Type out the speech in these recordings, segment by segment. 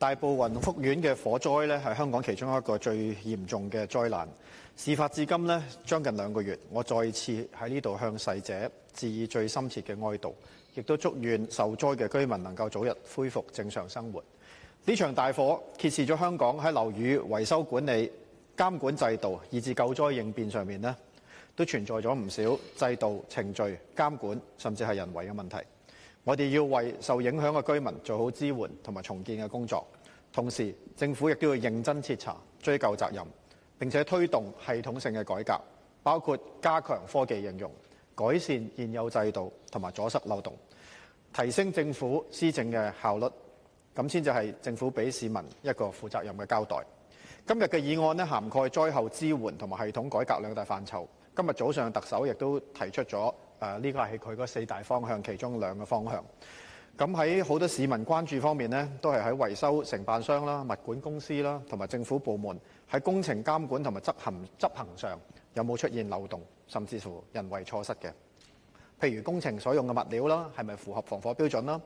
大埔雲福苑嘅火災咧，係香港其中一個最嚴重嘅災難。事發至今咧，將近2個月，我再次喺呢度向逝者致以最深切嘅哀悼，亦都祝願受災嘅居民能夠早日恢復正常生活。呢場大火揭示咗香港喺樓宇維修管理、監管制度以至救災應變上面呢，都存在咗唔少制度、程序、監管甚至係人為嘅問題。我哋要為受影響嘅居民做好支援同埋重建嘅工作，同時政府亦都要認真徹查、追究責任，並且推動系統性嘅改革，包括加強科技應用、改善現有制度同埋阻塞漏洞，提升政府施政嘅效率，咁先至係政府俾市民一個負責任嘅交代。今日嘅議案呢，涵蓋災後支援同埋系統改革2大範疇。今日早上特首亦都提出咗呢個係佢嗰4大方向其中2個方向。咁喺好多市民關注方面呢，都係喺維修承辦商啦、物管公司啦同埋政府部門喺工程監管同埋執行上有冇出現漏洞，甚至乎人為錯失嘅。譬如工程所用嘅物料啦，係咪符合防火標準啦？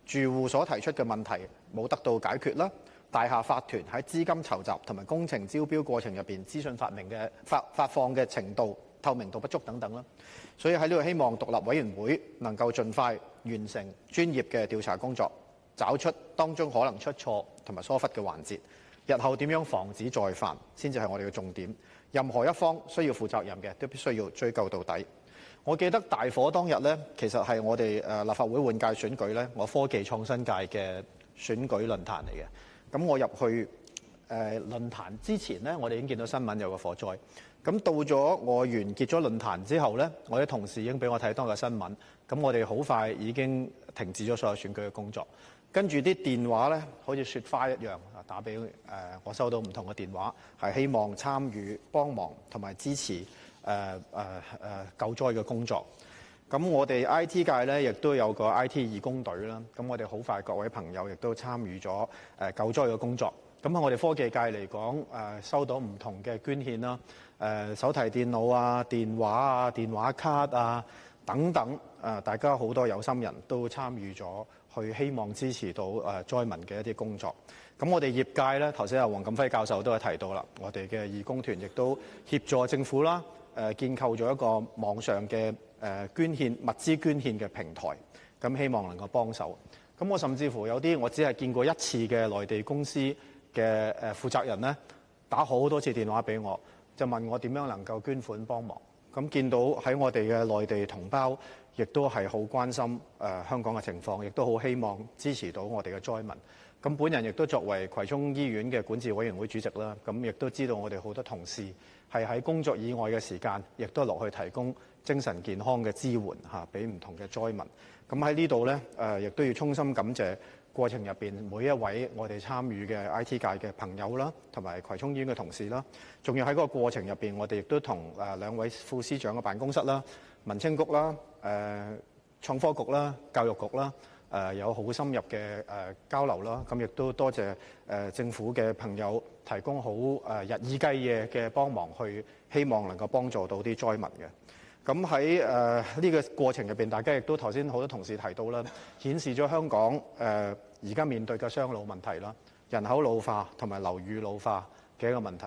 住戶所提出嘅問題冇得到解決啦？大廈法團喺資金籌集同埋工程招標過程入邊資訊發放嘅程度、透明度不足等等啦。所以喺呢度希望獨立委員會能夠盡快完成專業嘅調查工作，找出當中可能出錯同埋疏忽嘅環節，日後點樣防止再犯先至係我哋嘅重點。任何一方需要負責任嘅，都必須要追究到底。我記得大火當日呢，其實係我哋立法會換屆選舉呢，我科技創新界嘅選舉論壇嚟嘅。咁我入去論壇之前呢，我哋已經見到新聞有個火災。咁到咗我完結咗論壇之後呢，我啲同事已經俾我睇當個新聞。咁我哋好快已經停止咗所有選舉嘅工作。跟住啲電話呢，好似雪花一樣打俾我，收到唔同嘅電話，係希望參與幫忙同埋支持救災嘅工作。咁我哋 IT 界呢，亦都有個 IT 義工隊啦。咁我哋好快各位朋友亦都參與咗救災嘅工作。咁喺我哋科技界嚟講，收到唔同嘅捐獻啦，手提電腦啊、電話啊、電話卡啊等等，大家好多有心人都參與咗，去希望支持到災民嘅一啲工作。咁我哋業界呢，頭先阿黃錦輝教授都係提到啦，我哋嘅義工團亦都協助政府啦，建構咗一個網上嘅捐獻物資捐獻嘅平台，咁希望能夠幫手。咁我甚至乎有啲我只係見過1次嘅內地公司嘅負責人呢，打好多次電話俾我，就問我點樣能夠捐款幫忙。咁見到喺我哋嘅內地同胞，亦都係好關心香港嘅情況，亦都好希望支持到我哋嘅災民。咁本人亦都作為葵涌醫院嘅管治委員會主席啦，咁亦都知道我哋好多同事係喺工作以外嘅時間，亦都落去提供精神健康嘅支援嚇，俾唔同嘅災民。咁喺呢度呢，亦都要衷心感謝過程入邊每一位我哋參與嘅 IT 界嘅朋友啦，同埋葵涌醫院嘅同事啦。仲要喺嗰個過程入邊，我哋亦都同2位副司長嘅辦公室啦、民青局啦、創科局啦、教育局啦，有好深入嘅交流啦。咁亦都多謝政府嘅朋友提供好日以繼夜嘅幫忙，去希望能夠幫助到啲災民嘅。咁喺呢個過程入邊，大家亦都頭先好多同事提到啦，顯示咗香港而家面對嘅雙老問題啦，人口老化同埋樓宇老化嘅一個問題。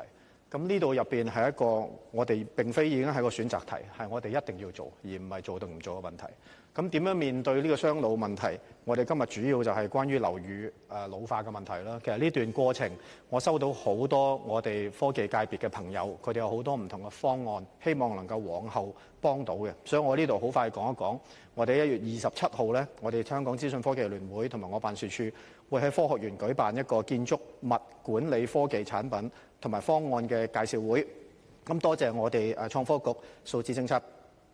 咁呢度入邊係一個我哋並非已經係個選擇題，係我哋一定要做，而唔係做定唔做嘅問題。咁點樣面對呢個雙老問題？我哋今日主要就係關於樓宇老化嘅問題啦。其實呢段過程，我收到好多我哋科技界別嘅朋友，佢哋有好多唔同嘅方案，希望能夠往後幫到嘅。所以我呢度好快講一講，我哋1月27號呢，我哋香港資訊科技聯會同埋我辦事處會喺科學園舉辦一個建築物管理科技產品同埋方案嘅介紹會。咁多謝我哋創科局數字政策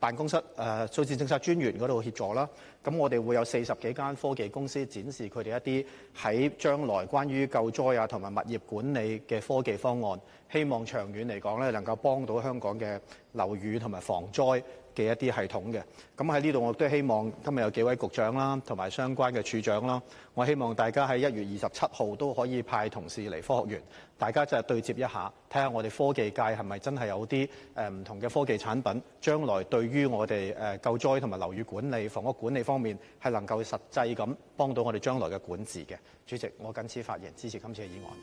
辦公室數字政策專員嗰度協助啦。咁我哋會有40幾間科技公司展示佢哋一啲喺將來關於救災啊同埋物業管理嘅科技方案，希望長遠嚟講咧能夠幫到香港嘅樓宇同埋防災嘅一啲系統嘅。咁喺呢度我都希望今日有幾位局長啦，同埋相關嘅處長啦，我希望大家喺1月27號都可以派同事嚟科學園，大家就係對接一下，睇下我哋科技界係咪真係有啲唔同嘅科技產品，將來對於我哋救災同埋樓宇管理、房屋管理方面係能夠實際咁幫到我哋將來嘅管治嘅。主席，我謹此發言，支持今次嘅議案。